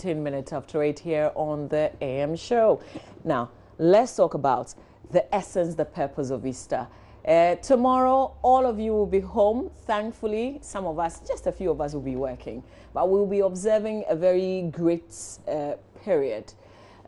18 minutes after 8 here on the AM show. Now, let's talk about the essence, the purpose of Easter. Tomorrow, all of you will be home. Thankfully, some of us, just a few of us will be working. But we'll be observing a very great period.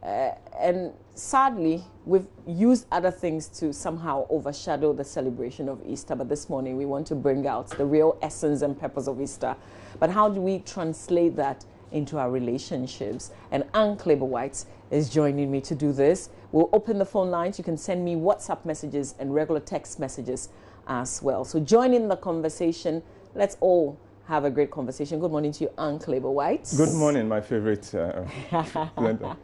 And sadly, we've used other things to somehow overshadow the celebration of Easter. But this morning, we want to bring out the real essence and purpose of Easter. But how do we translate that into our relationships? And Anne Claiborne-White is joining me to do this. We'll open the phone lines. You can send me WhatsApp messages and regular text messages as well. So join in the conversation. Let's all have a great conversation. Good morning to you, Anne Claiborne-White. Good morning, my favorite presenter.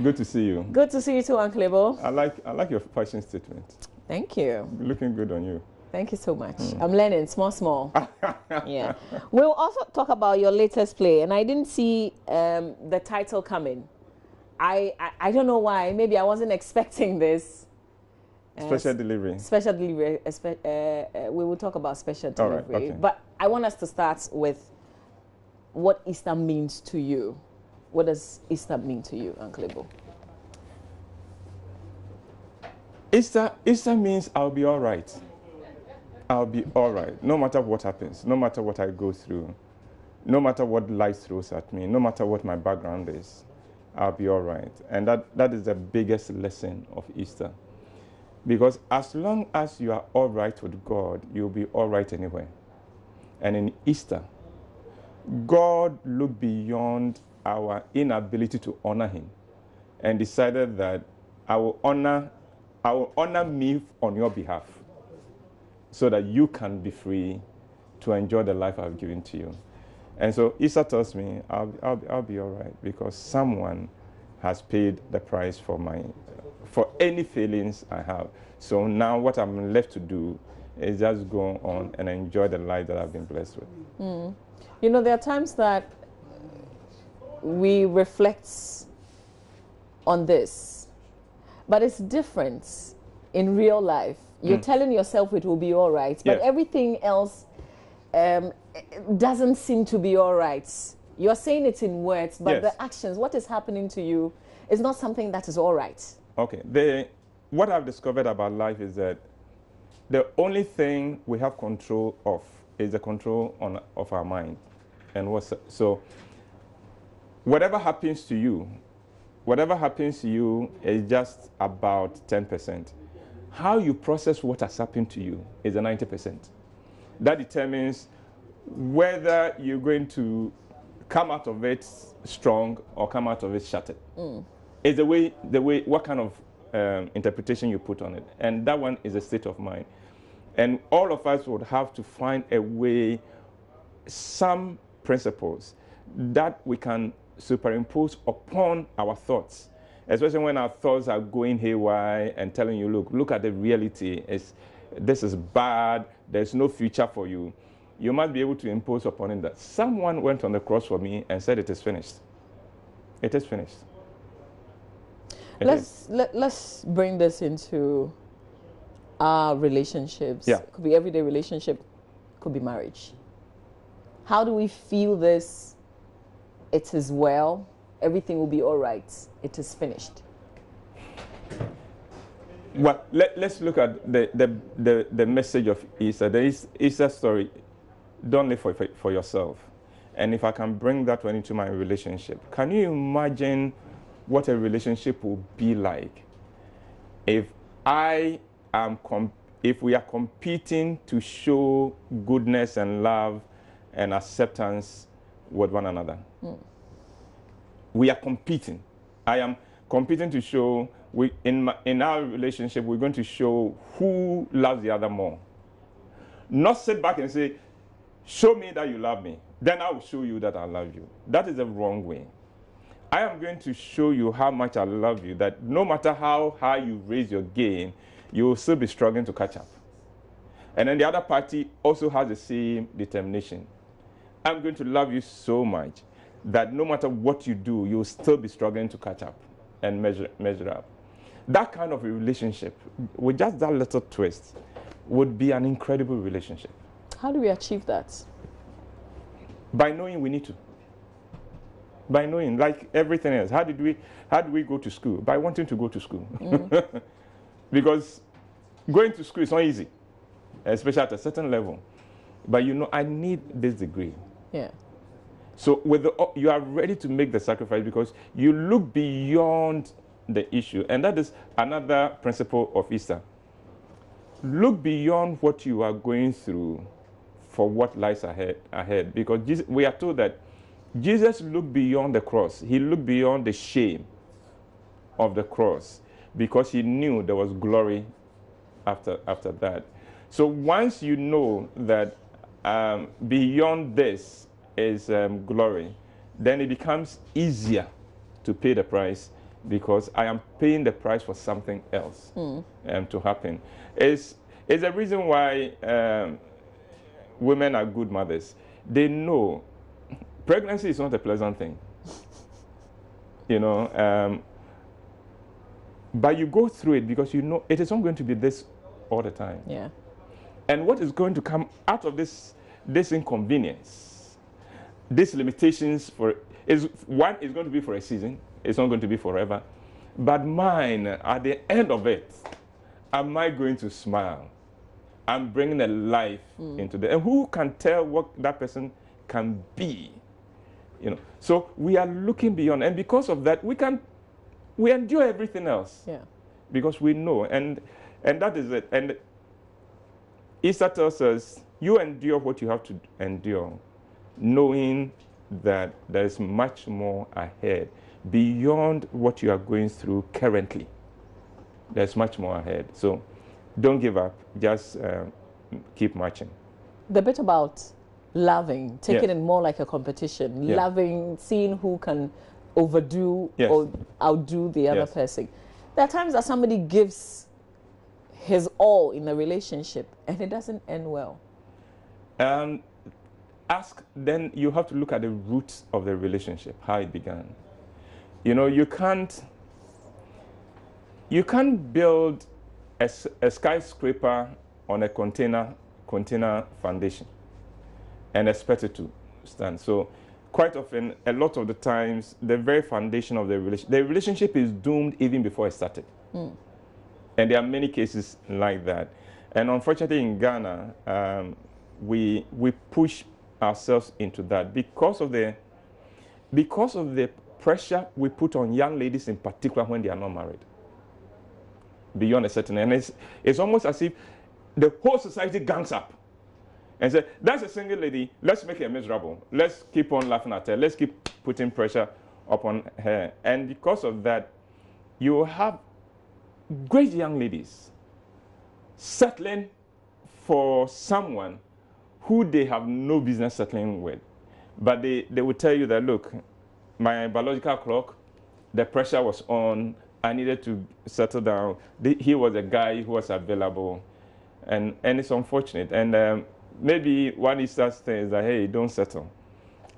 Good to see you. Good to see you too, Anne Claiborne. I like your fashion statement. Thank you. Looking good on you. Thank you so much. I'm learning small. Yeah. We'll also talk about your latest play, and I didn't see the title coming. I don't know why. Maybe I wasn't expecting this. Special delivery. Special delivery. We will talk about special delivery. All right, okay. But I want us to start with what Easter means to you. What does Easter mean to you, Uncle Ebo? Easter means I'll be all right. I'll be all right, no matter what happens, no matter what I go through, no matter what life throws at me, no matter what my background is, I'll be all right. And that is the biggest lesson of Easter. Because as long as you are all right with God, you'll be all right anywhere. And in Easter, God looked beyond our inability to honor him and decided that I will honor me on your behalf so that you can be free to enjoy the life I've given to you. And so Easter tells me I'll be all right because someone has paid the price for any failings I have. So now what I'm left to do is just go on and enjoy the life that I've been blessed with. You know, there are times that we reflect on this, but it's different in real life. You're telling yourself it will be all right, but everything else doesn't seem to be all right. You're saying it in words, but the actions, what is happening to you, is not something that is all right. Okay. What I've discovered about life is that the only thing we have control of is the control of our mind. And so whatever happens to you is just about 10%. How you process what has happened to you is the 90%. That determines whether you're going to come out of it strong or come out of it shattered. It's the way, what kind of interpretation you put on it. And that one is a state of mind. And all of us would have to find a way, some principles that we can superimpose upon our thoughts, especially when our thoughts are going haywire and telling you, look at the reality. This is bad. There's no future for you. You must be able to impose upon it that someone went on the cross for me and said it is finished. It is finished. Let's bring this into our relationships. Yeah. It could be everyday relationship, could be marriage. How do we feel this? It is well. Everything will be all right. It is finished. Well, let's look at the message of Easter. The Easter story. Don't live for yourself. And if I can bring that one into my relationship, can you imagine what a relationship will be like if we are competing to show goodness and love and acceptance with one another? We are competing. I am competing to show, in our relationship, we're going to show who loves the other more. Not sit back and say, show me that you love me, then I will show you that I love you. That is the wrong way. I am going to show you how much I love you, that no matter how high you raise your game, you will still be struggling to catch up. And then the other party also has the same determination. I'm going to love you so much that no matter what you do, you'll still be struggling to catch up and measure up. That kind of a relationship, with just that little twist, would be an incredible relationship. How do we achieve that? By knowing we need to. By knowing, like everything else. How do we go to school? By wanting to go to school. Because going to school is not easy, especially at a certain level. But you know, I need this degree. Yeah. So you are ready to make the sacrifice because you look beyond the issue. And that is another principle of Easter. Look beyond what you are going through for what lies ahead. Because we are told that Jesus looked beyond the cross. He looked beyond the shame of the cross because he knew there was glory after that. So once you know that beyond this is glory, then it becomes easier to pay the price because I am paying the price for something else to happen. It's a reason why women are good mothers. They know pregnancy is not a pleasant thing, you know, but you go through it because you know it is not going to be this all the time. Yeah. And what is going to come out of this inconvenience, these limitations is going to be for a season. It's not going to be forever. But mine, at the end of it, am I going to smile? I'm bringing a life into the, and who can tell what that person can be? You know. So we are looking beyond, and because of that, we endure everything else. Yeah. Because we know, and that is it. And Easter tells us, you endure what you have to endure, knowing that there is much more ahead. Beyond what you are going through currently, there's much more ahead. So don't give up. Just keep marching. The bit about loving, taking it more like a competition, loving, seeing who can overdo or outdo the other person. There are times that somebody gives his all in a relationship and it doesn't end well. Then you have to look at the roots of the relationship, how it began. You know, you can't build a skyscraper on a container foundation and expect it to stand. So quite often, a lot of the times, the very foundation of the relationship is doomed even before it started. And there are many cases like that. And unfortunately in Ghana, we push ourselves into that because of the pressure we put on young ladies in particular when they are not married. Beyond a certain, and it's almost as if the whole society gangs up and say, that's a single lady, let's make her miserable. Let's keep on laughing at her. Let's keep putting pressure upon her. And because of that, you have great young ladies settling for someone who they have no business settling with. But they will tell you that, look, my biological clock, the pressure was on. I needed to settle down. He was a guy who was available. And it's unfortunate. And maybe one Easter thing is that, hey, don't settle.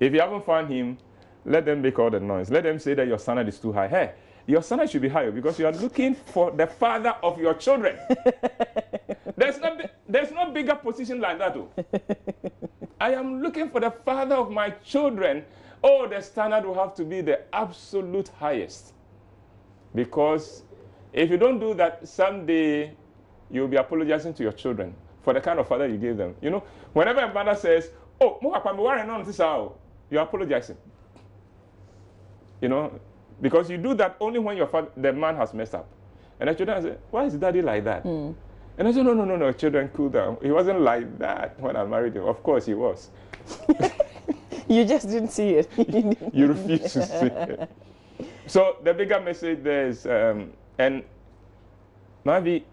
If you haven't found him, let them make all the noise. Let them say that your standard is too high. Hey, your standard should be higher because you are looking for the father of your children. There's no bigger position like that, though. I am looking for the father of my children. Oh, the standard will have to be the absolute highest. Because if you don't do that, someday you'll be apologizing to your children for the kind of father you gave them. You know, whenever a mother says, oh, you're apologizing. You know, because you do that only when the man has messed up. And the children say, why is daddy like that? And I say, no, children, cool down. He wasn't like that when I married him. Of course he was. You just didn't see it. You refuse to see it. So the bigger message there is, and maybe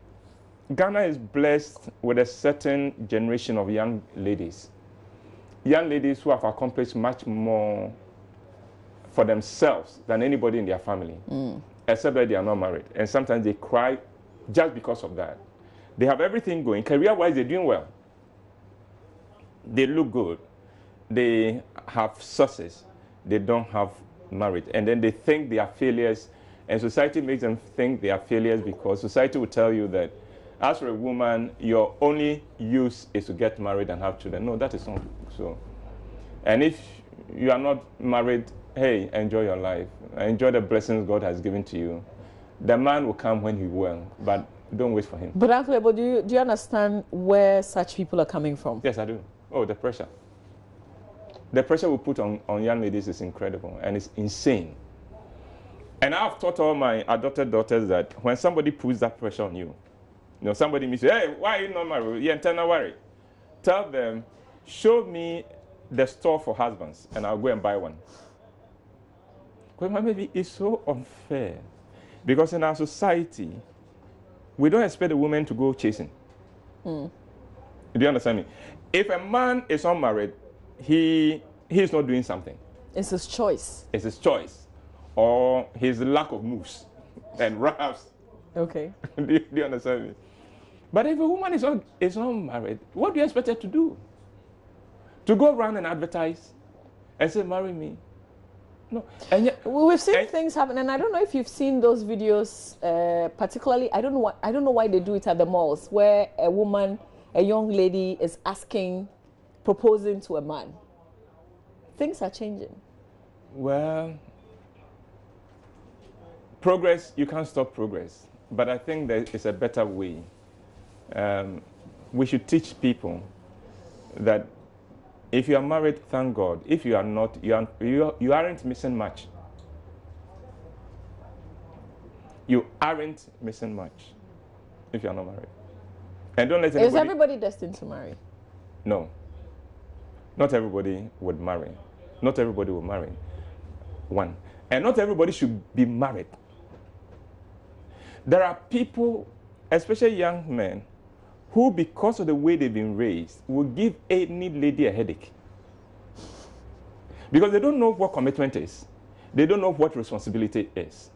Ghana is blessed with a certain generation of young ladies who have accomplished much more for themselves than anybody in their family, except that they are not married. And sometimes they cry just because of that. They have everything going. Career-wise, they're doing well. They look good. They have success. They don't have married. And then they think they are failures. And society makes them think they are failures because society will tell you that as for a woman, your only use is to get married and have children. No, that is not so. And if you are not married, hey, enjoy your life. Enjoy the blessings God has given to you. The man will come when he will, but don't wait for him. But Uncle Ebo, do you understand where such people are coming from? Yes, I do. Oh, the pressure. The pressure we put on young ladies is incredible, and it's insane. And I've taught all my adopted daughters that when somebody puts that pressure on you, somebody may say, hey, why are you not married? Yeah, don't worry. Tell them, show me the store for husbands, and I'll go and buy one. Well, maybe it's so unfair. Because in our society, we don't expect a woman to go chasing. Do you understand me? If a man is unmarried, he's not doing something. It's his choice. It's his choice. Or his lack of moves and raps. Okay. do you understand me? But if a woman is not married, what do you expect her to do? To go around and advertise and say, marry me? No. And yet, we've seen things happen, and I don't know if you've seen those videos, particularly, I don't know why they do it at the malls, where a young lady is proposing to a man. Things are changing. Well, progress, you can't stop progress. But I think there is a better way. We should teach people that if you are married, thank God. If you are not, you aren't missing much. You aren't missing much if you are not married. And don't let anybody... Is everybody destined to marry? No. Not everybody would marry. Not everybody will marry. One. And not everybody should be married. There are people, especially young men, who, because of the way they've been raised, will give any lady a headache. Because they don't know what commitment is. They don't know what responsibility is.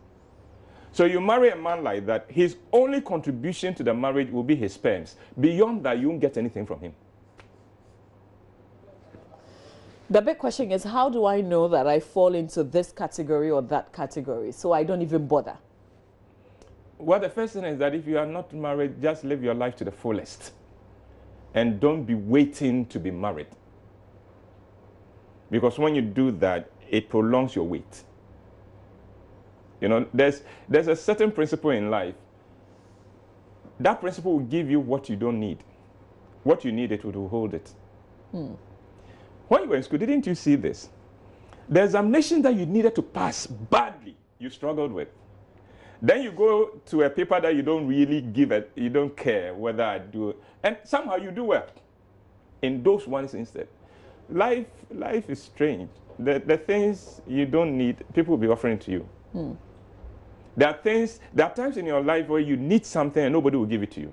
So you marry a man like that, his only contribution to the marriage will be his sperms. Beyond that, you won't get anything from him. The big question is, how do I know that I fall into this category or that category, so I don't even bother? Well, the first thing is that if you are not married, just live your life to the fullest. And don't be waiting to be married. Because when you do that, it prolongs your wait. There's a certain principle in life. That principle will give you what you don't need. What you need, it will hold it. When you were in school, didn't you see this? The examination that you needed to pass badly, you struggled with. Then you go to a paper that you don't really give it, you don't care whether I do it, and somehow you do well in those ones instead. Life is strange. The things you don't need, people will be offering to you. There are times in your life where you need something and nobody will give it to you.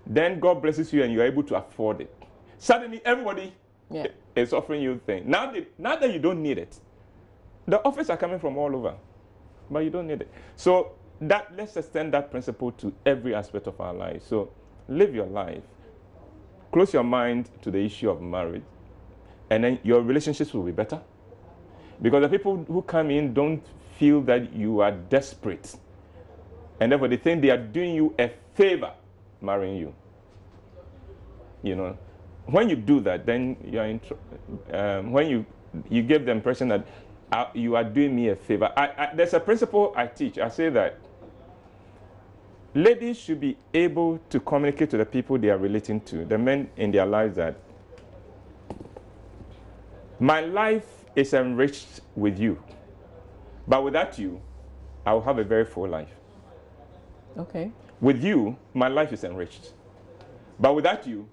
Then God blesses you and you're able to afford it. Suddenly everybody is offering you things. Now that you don't need it, the offers are coming from all over. But you don't need it. So let's extend that principle to every aspect of our life. So live your life. Close your mind to the issue of marriage. And then your relationships will be better. Because the people who come in don't feel that you are desperate. And therefore they think they are doing you a favor marrying you. When you do that, then you are in when you give the impression that you are doing me a favor. There's a principle I teach. I say that ladies should be able to communicate to the people they are relating to, the men in their lives, that my life is enriched with you. But without you, I will have a very full life. Okay. With you, my life is enriched. But without you,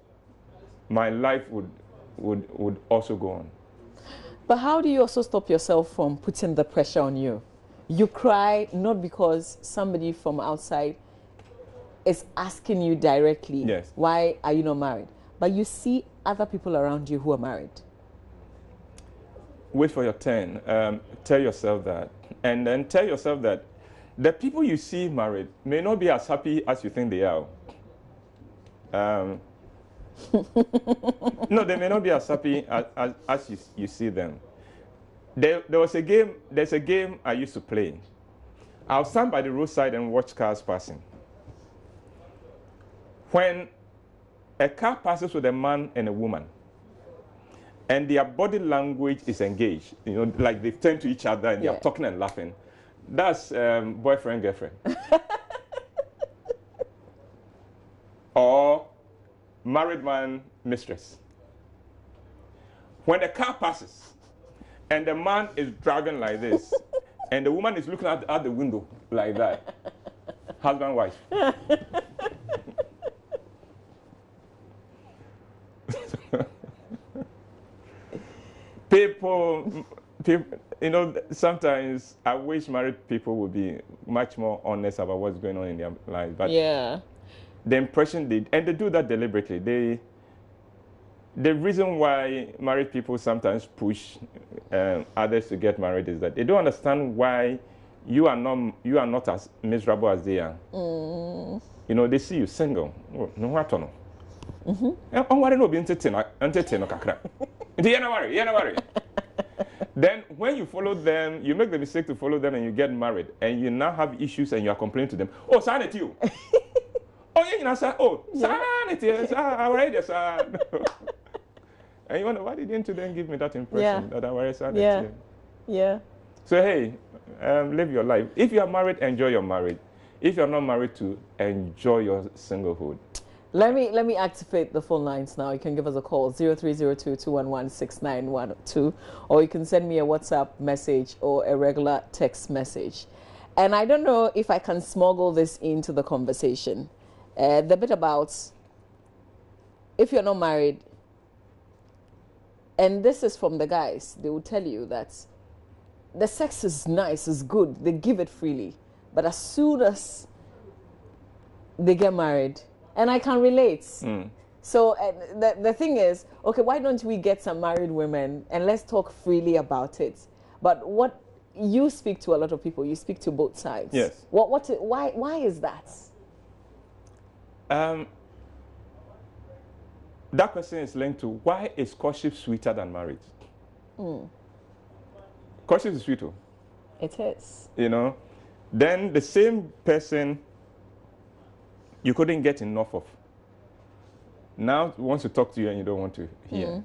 my life would also go on. But how do you also stop yourself from putting the pressure on you? You cry not because somebody from outside is asking you directly, yes, why are you not married? But you see other people around you who are married. Wait for your turn. Tell yourself that. And then tell yourself that the people you see married may not be as happy as you think they are. No, they may not be as happy as you see them. There's a game I used to play. I'll stand by the roadside and watch cars passing. When a car passes with a man and a woman, and their body language is engaged. You know, like they've turned to each other and they're talking and laughing. That's boyfriend, girlfriend. Or married man, mistress. When the car passes and the man is driving like this and the woman is looking at the window like that, husband, wife. People, you know, sometimes I wish married people would be much more honest about what's going on in their lives. But the impression and they do that deliberately. The reason why married people sometimes push others to get married is that they don't understand why you are not as miserable as they are. You know, they see you single. No what no. Then when you follow them, you make the mistake to follow them and you get married and you now have issues and you are complaining to them. Oh, sanity you. Oh, yeah, you know, sir. Oh, sanity. Already, sir. And you wonder, why didn't you then give me that impression that I was sanity? Yeah. So, hey, live your life. If you are married, enjoy your marriage. If you're not married, to enjoy your singlehood. Let me activate the phone lines now. You can give us a call, 0302-211-6912, or you can send me a WhatsApp message or a regular text message. And I don't know if I can smuggle this into the conversation. The bit about if you're not married, and this is from the guys, they will tell you that the sex is nice, is good, they give it freely. But as soon as they get married, and I can relate. So the thing is, okay, why don't we get some married women and let's talk freely about it? But what you speak to a lot of people, you speak to both sides. Yes. Why is that? That question is linked to why is courtship sweeter than marriage? Courtship is sweeter. It is. You know, then the same person you couldn't get enough of now wants to talk to you and you don't want to hear.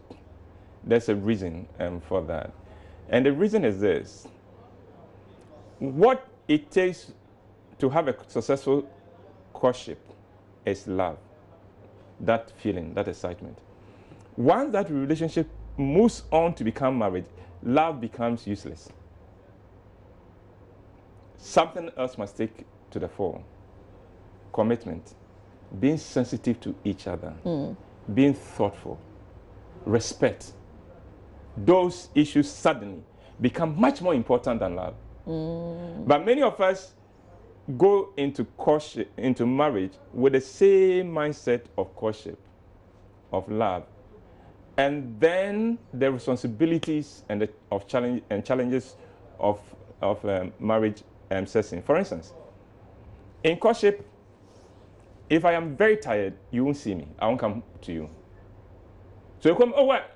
There's a reason for that. And the reason is this. What it takes to have a successful courtship is love. That feeling, that excitement. Once that relationship moves on to become marriage, love becomes useless. Something else must take to the fore. Commitment, being sensitive to each other, being thoughtful, respect. Those issues suddenly become much more important than love. But many of us go into courtship, into marriage with the same mindset of courtship, of love, and then the responsibilities and challenges of marriage setting. For instance, in courtship, if I am very tired, you won't see me. I won't come to you. So you come, oh, what?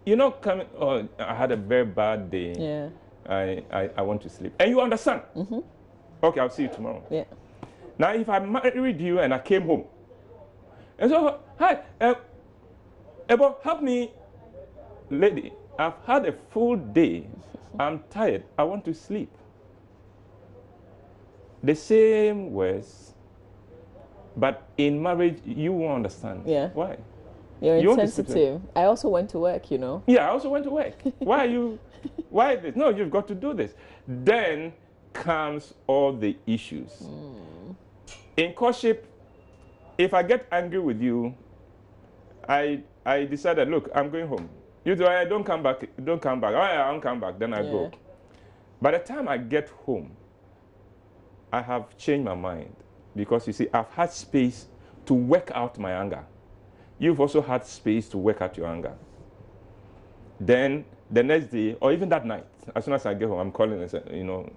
You're not coming. Oh, I had a very bad day. Yeah. I want to sleep. And you understand. Okay, I'll see you tomorrow. Yeah. Now, if I married you and I came home, and so, hi, Ebo, help me, lady. I've had a full day. I'm tired. I want to sleep. The same words. But in marriage, you won't understand. Yeah. Why? You're insensitive. I also went to work, you know. Yeah, I also went to work. Why this? No, you've got to do this. Then comes all the issues. In courtship, if I get angry with you, I decided, look, I'm going home. You do, don't come back. Don't come back. Oh, yeah, I'll come back. Then I go. By the time I get home, I have changed my mind. Because you see, I've had space to work out my anger. You've also had space to work out your anger. Then the next day, or even that night, as soon as I get home, I'm calling and saying, you know,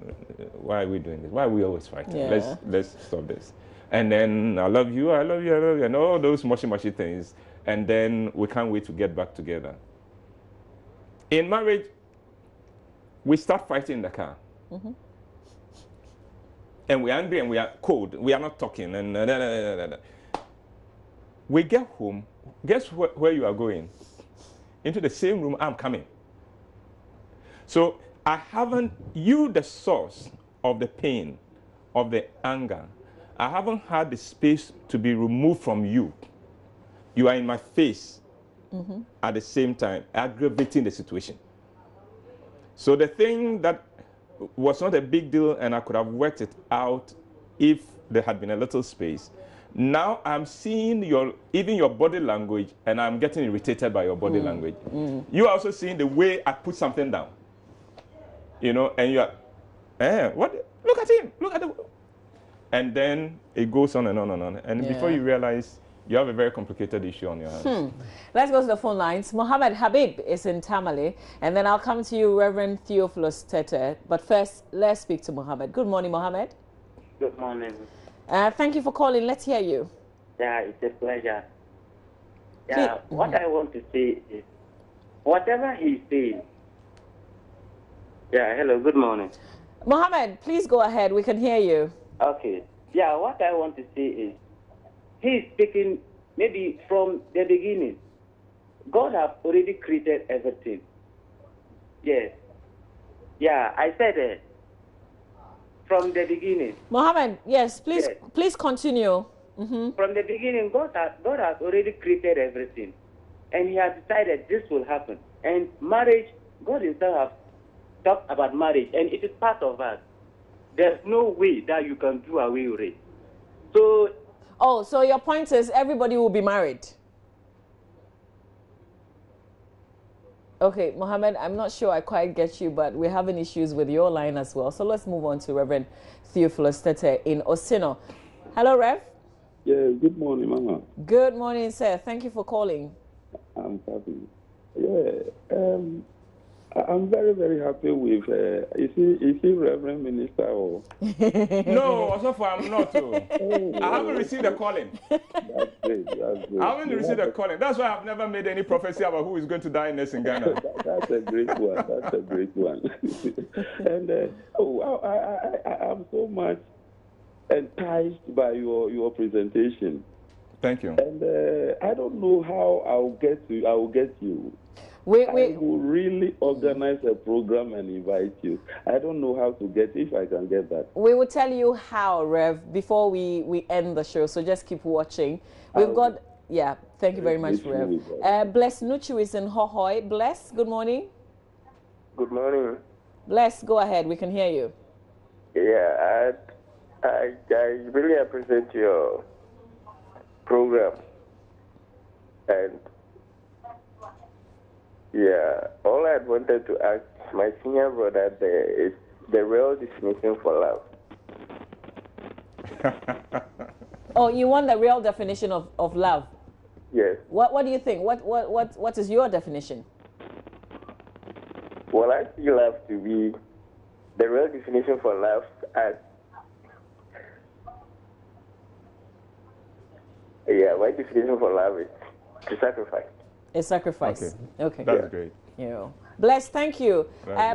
why are we doing this? Why are we always fighting? Yeah. Let's stop this. And then I love you, and all those mushy things. And then we can't wait to get back together. In marriage, we start fighting in the car. And we're angry and we are cold. We are not talking. And we get home. Guess where you are going? into the same room, I'm coming. So I haven't, you the source of the pain, of the anger, I haven't had the space to be removed from you. You are in my face at the same time, aggravating the situation. So the thing that was not a big deal and I could have worked it out if there had been a little space. Now I'm seeing even your body language, and I'm getting irritated by your body language. You are also seeing the way I put something down. You know, and you are, what? Look at him, look at the... And then it goes on and on and on. And before you realize, you have a very complicated issue on your hands. Let's go to the phone lines. Mohammed Habib is in Tamale, and then I'll come to you, Reverend Theophilus Tete. But first, let's speak to Mohammed. Good morning, Mohammed. Good morning. Thank you for calling. Let's hear you. Yeah, it's a pleasure. Yeah, what I want to say is, whatever he's saying. Yeah, hello, good morning. Mohammed, please go ahead. We can hear you. Okay. Yeah, what I want to say is, he's speaking maybe from the beginning. God has already created everything. Yes. Yeah, I said from the beginning. Mohammed, yes, please continue. From the beginning, God has already created everything. And he has decided this will happen. And marriage, God himself has talked about marriage, and it is part of us. There's no way that you can do away with it. So... Oh, so your point is everybody will be married? Okay, Mohammed, I'm not sure I quite get you, but we're having issues with your line as well. So let's move on to Reverend Theophilus Tete in Osino. Hello, Rev. Yeah, good morning, Mama. Good morning, sir. Thank you for calling. I'm happy. Yeah, I'm very, very happy with, is he Reverend Minister or? No, also I'm not. I haven't received a calling. That's great, that's great. I haven't received a calling. That's why I've never made any prophecy about who is going to die next in Ghana. That's a great one, that's a great one. And I'm so much enticed by your presentation. Thank you. And I don't know how I will get you. I will really organize a program and invite you. I don't know how to get, if I can get that. We will tell you how, Rev, before we end the show, so just keep watching. We've got, thank you very much, Rev. Bless Nuchu is in Hohoi. Bless, good morning. Good morning. Bless, go ahead, we can hear you. Yeah, I really appreciate your program. And yeah, all I wanted to ask my senior brother there is the real definition for love. Oh, you want the real definition of love? Yes. What do you think? What is your definition? Well, I see love to be the real definition for love as my definition for love is to sacrifice. A sacrifice. Okay. That's great. Yeah. Bless, thank you.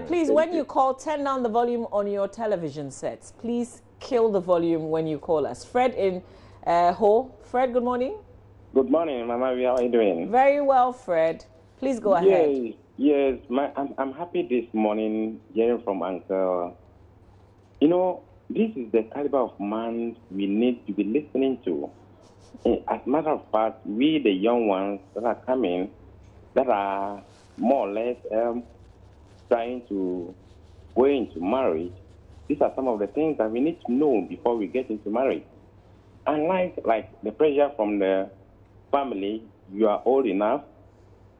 Please, when you call, turn down the volume on your television sets. Please kill the volume when you call us. Fred in Ho. Fred, good morning. Good morning, Mama. How are you doing? Very well, Fred. Please go ahead. Yes. I'm happy this morning hearing from Uncle. You know, this is the caliber of man we need to be listening to. As a matter of fact, we, the young ones that are coming, that are more or less trying to go into marriage, these are some of the things that we need to know before we get into marriage. Unlike like the pressure from the family, you are old enough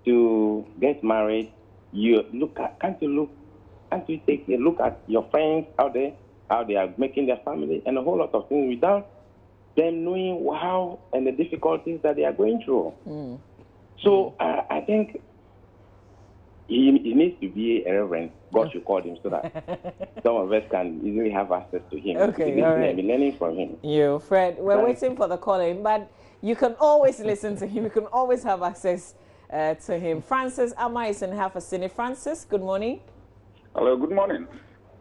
to get married. You can't you take a look at your friends out there, how they are making their family, and a whole lot of things without them knowing how and the difficulties that they are going through. So I think he needs to be a reverend. God should call him so that some of us can easily have access to him. Okay, all right. Be learning from him. You, Fred, we're waiting for the calling, but you can always listen to him. You can always have access to him. Francis Amma is in Half-a-Cine. Francis, good morning. Hello, good morning.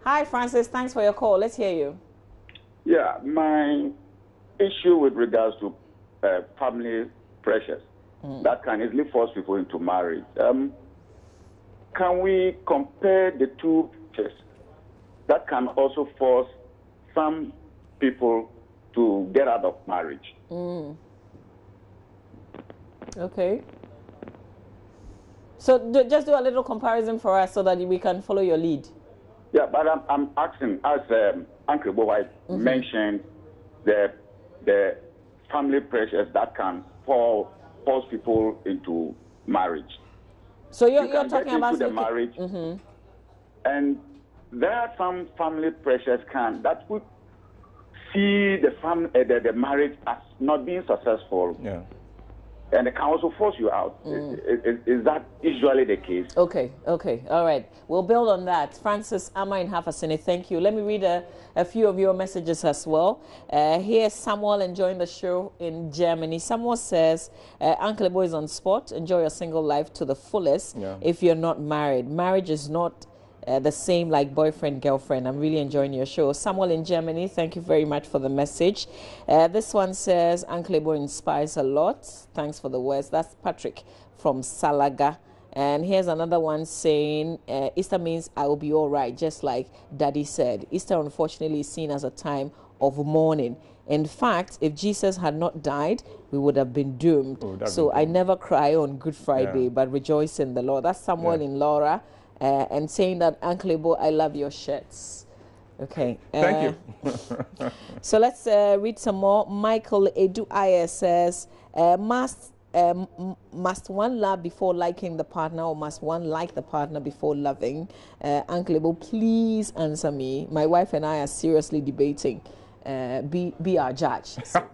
Hi, Francis. Thanks for your call. Let's hear you. Yeah, my issue with regards to family pressures that can easily force people into marriage. Can we compare the two features that can also force some people to get out of marriage? Okay. So just do a little comparison for us so that we can follow your lead. Yeah, but I'm asking, as Uncle Boy mentioned, the family pressures that can force people into marriage. So you're talking about the marriage, and there are some family pressures that would see the marriage as not being successful. Yeah. And it can also force you out. Is that usually the case? Okay, all right. We'll build on that. Francis Ama in Hafasini, thank you. Let me read a few of your messages as well. Here's Samuel enjoying the show in Germany. Samuel says, Uncle Ebo is on spot. Enjoy your single life to the fullest if you're not married. Marriage is not the same like boyfriend, girlfriend. I'm really enjoying your show. Samuel in Germany, thank you very much for the message. This one says, Uncle Ebo inspires a lot. Thanks for the words. That's Patrick from Salaga. And here's another one saying, Easter means I will be all right, just like Daddy said. Easter, unfortunately, is seen as a time of mourning. In fact, if Jesus had not died, we would have been doomed. So I never cry on Good Friday, but rejoice in the Lord. That's Samuel in Laura. And saying that, Uncle Ebo, I love your shirts. Okay. Thank you. So let's read some more. Michael Edu Ayer says, must one love before liking the partner, or must one like the partner before loving? Uncle Ebo, please answer me. My wife and I are seriously debating. Be our judge. So,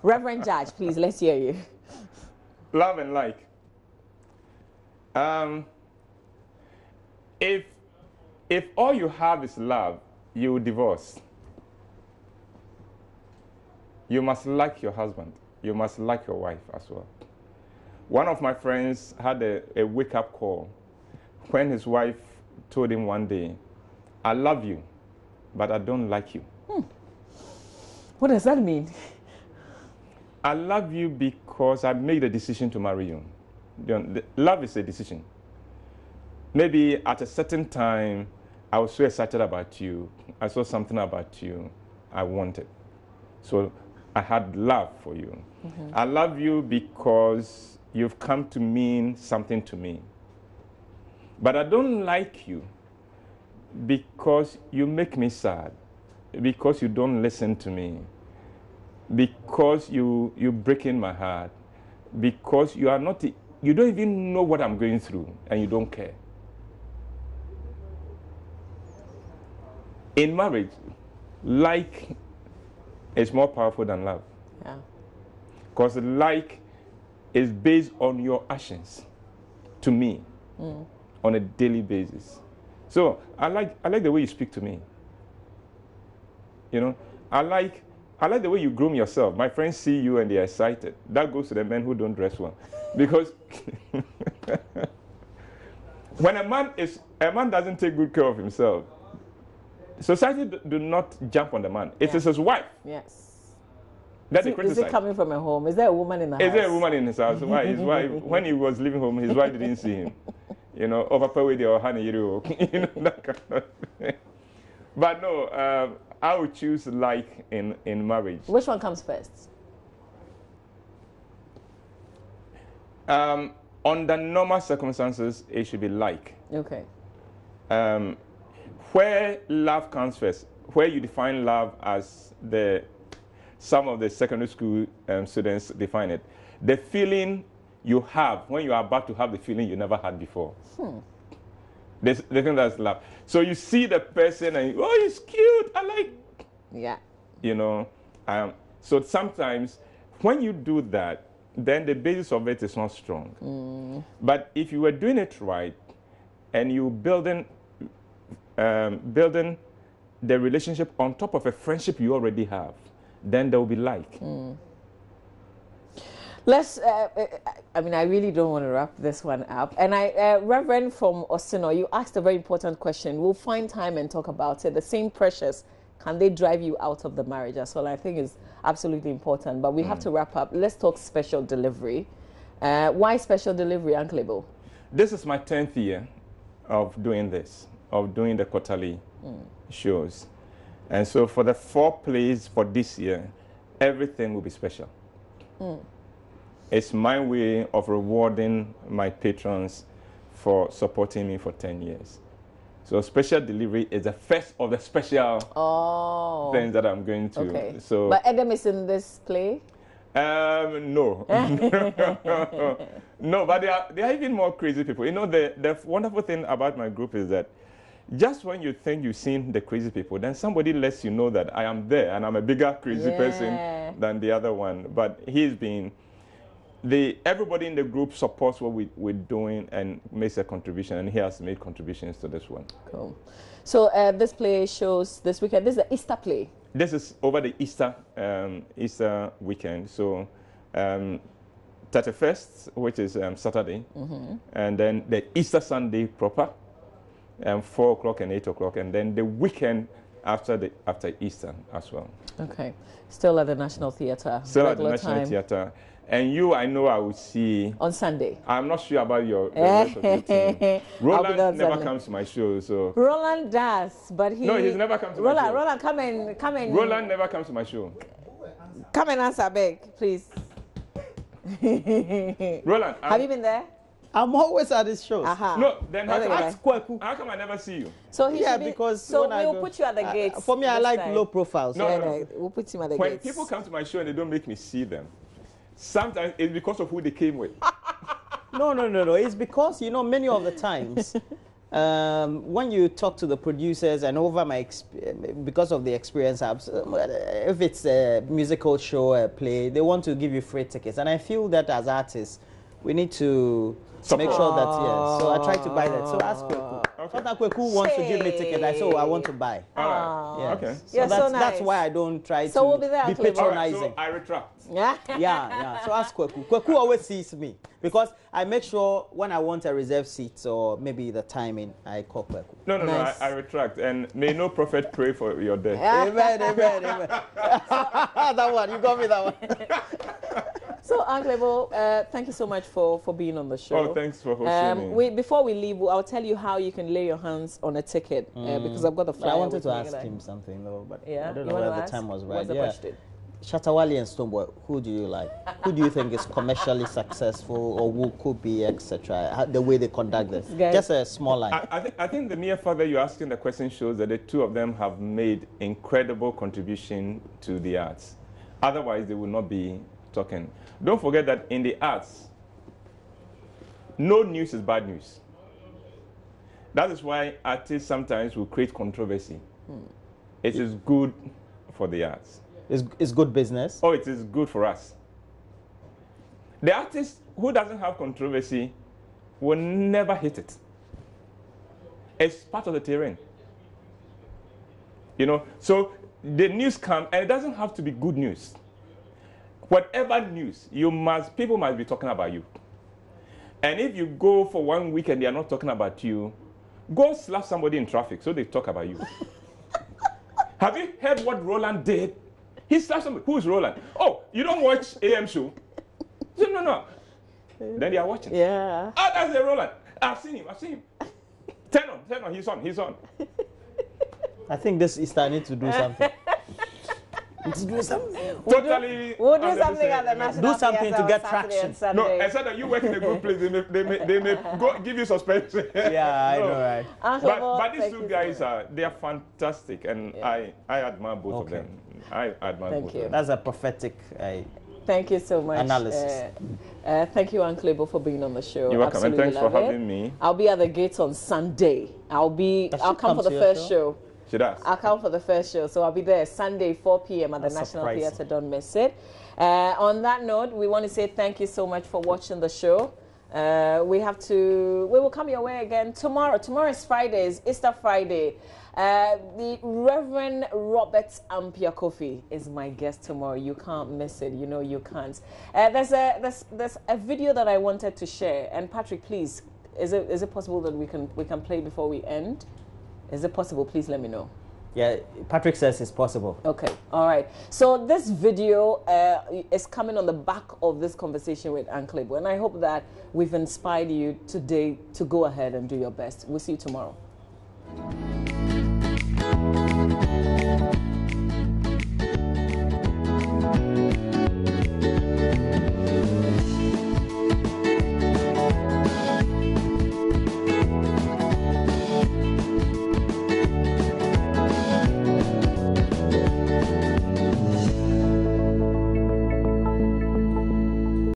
Reverend Judge, please, let's hear you. Love and like. If all you have is love, you will divorce. You must like your husband. You must like your wife as well. One of my friends had a wake-up call when his wife told him one day, I love you, but I don't like you. What does that mean? I love you because I made a decision to marry you. Love is a decision. Maybe at a certain time, I was so excited about you. I saw something about you I wanted. So I had love for you. I love you because you've come to mean something to me. But I don't like you because you make me sad, because you don't listen to me, because you break in my heart, because you don't even know what I'm going through and you don't care. In marriage, like is more powerful than love. Yeah. Because like is based on your actions to me on a daily basis. So I like the way you speak to me. You know, I like the way you groom yourself. My friends see you and they're excited. That goes to the men who don't dress well. Because when a man doesn't take good care of himself, society do not jump on the man. It is his wife. Yes. That they criticize. Is it coming from a home? Is there a woman in the house? Is there a woman in his house? Why his wife, when he was leaving home, his wife didn't see him. You know, over Pawede or honey, you know, that kind of thing. But no, I would choose like in marriage. Which one comes first? Under normal circumstances, it should be like. Okay. Where love comes first, where you define love as some of the secondary school students define it, the feeling you have when you are about to have the feeling you never had before. They think that's love. So you see the person and oh, he's cute. I like. Yeah. You know. So sometimes when you do that, then the basis of it is not strong. But if you were doing it right, and you building the relationship on top of a friendship you already have, then there will be like. Let's, I mean, I really don't want to wrap this one up. And Reverend from Osino, you asked a very important question. We'll find time and talk about it. The same pressures, can they drive you out of the marriage as well? I think is absolutely important, but we have to wrap up. Let's talk special delivery. Why special delivery, Uncle Ebo? This is my 10th year of doing this, of doing the quarterly shows. And so for the 4 plays for this year, everything will be special. It's my way of rewarding my patrons for supporting me for 10 years. So special delivery is the first of the special things that I'm going to. Okay. So, but Adam is in this play? No. No, but there are even more crazy people. You know, the wonderful thing about my group is that just when you think you've seen the crazy people, then somebody lets you know that I am there and I'm a bigger crazy person than the other one. But he's been, everybody in the group supports what we're doing and makes a contribution, and he has made contributions to this one. Cool. So this play shows this weekend. This is the Easter play. This is over the Easter weekend. So 31st, which is Saturday, and then the Easter Sunday proper, 4 o'clock and 8 o'clock, and then the weekend after Easter as well. Okay. Still at the National Theatre. Still at the National Theatre. And you, I know I will see on Sunday. I'm not sure about the rest of your team. Roland never comes to my show, so Roland does, but he's never come to my show. Roland, come and. Roland never comes to my show. Come and answer, beg, please. Roland, have you been there? I'm always at his shows. No, then how come I never see you? So because we'll put you at the gates. For me, I like low profiles. No. We'll put him at the gates. When people come to my show and they don't make me see them, sometimes it's because of who they came with. No. It's because, many of the times, when you talk to the producers and because of the experience, if it's a musical show, a play, they want to give you free tickets. And I feel that as artists, we need to make sure that, so I try to buy that. So ask Kweku. Sometimes Kweku wants to give me ticket. I say, I want to buy. All right. Yes. Okay. So that's why I don't try to we'll be patronizing. Right, so I retract. Yeah. So ask Kweku. Kweku always sees me because I make sure when I want a reserved seat or maybe the timing, I call Kweku. No, I retract. And may no prophet pray for your death. Amen. That one, you got me that one. So, Uncle Ebo, thank you so much for being on the show. Oh, thanks for hosting me. Before we leave, I'll tell you how you can lay your hands on a ticket because I've got the flyer. I wanted to ask him something though, but I don't know whether the time was right. What's the question? Shatawale and Stoneboy, who do you like? Who do you think is commercially successful or who could be, etc.? The way they conduct this. Just a small line. I think the mere fact that you're asking the question shows that the two of them have made incredible contribution to the arts. Otherwise, they would not be talking. Don't forget that in the arts, no news is bad news. That is why artists sometimes will create controversy. It is good for the arts. It's good business. Oh, it is good for us. The artist who doesn't have controversy will never hit it. It's part of the terrain. So the news comes, and it doesn't have to be good news. Whatever news, people must be talking about you. And if you go for 1 week and they are not talking about you, go slap somebody in traffic so they talk about you. Have you heard what Roland did? He slapped somebody. Who's Roland? Oh, you don't watch AM show? No. Then they are watching. Yeah. Oh, that's the Roland. I've seen him. Turn on. He's on. I think this Easter I need to do something. We'll do something at the National Do something to get traction. No, I said that you work in a good place. They may go give you suspension. Yeah, I know, right? But these two guys they are fantastic, and I admire both of them. I admire both of them. That's a prophetic. Thank you so much. Analysis. Thank you, Uncle Ebo, for being on the show. You're welcome, and thanks for having me. I'll be at the gates on Sunday. I'll come for the first show. I'll come for the first show, so I'll be there Sunday, 4 p.m. at the National Theatre. Don't miss it. On that note, we want to say thank you so much for watching the show. We will come your way again tomorrow. Tomorrow is Friday, it's Easter Friday. The Reverend Robert Ampia Kofi is my guest tomorrow. You can't miss it. You can't. There's a video that I wanted to share, and Patrick, please, is it possible that we can play before we end? Is it possible? Please let me know. Yeah, Patrick says it's possible. Okay, all right. So this video is coming on the back of this conversation with Anklebu, and I hope that we've inspired you today to go ahead and do your best. We'll see you tomorrow.